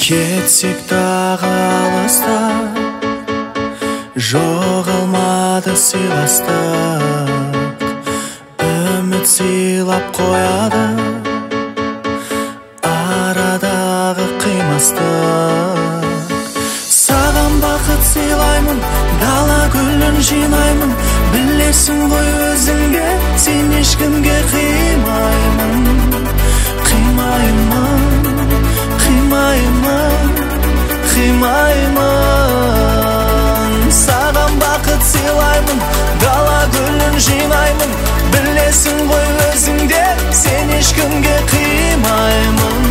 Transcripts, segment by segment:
Кетсек дағы алыста, жоғалмады сыйластық. Үміт сыйлап қояды арадағы қимастық. Саған бақыт сыйлаймын, дала гүлін жинаймын. Білесің ғой өзіңге, сен ешкімге қимаймын. Саған бақыт сыйлаймын, дала гүлін жинаймын. Білесің ғой өзіңде, сен ешкімге қимаймын.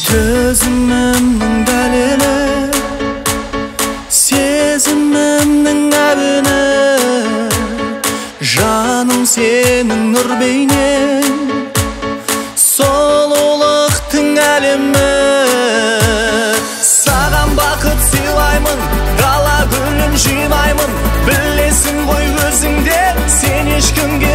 Төзімімнің дәлелі, сезімімнің әуені. Жаным сенің нұр бейнең, сұлулықтың әлемі. Саған бақыт сыйлаймын, дала гүлін жинаймын. Білесің ғой өзіңде, сен ешкімге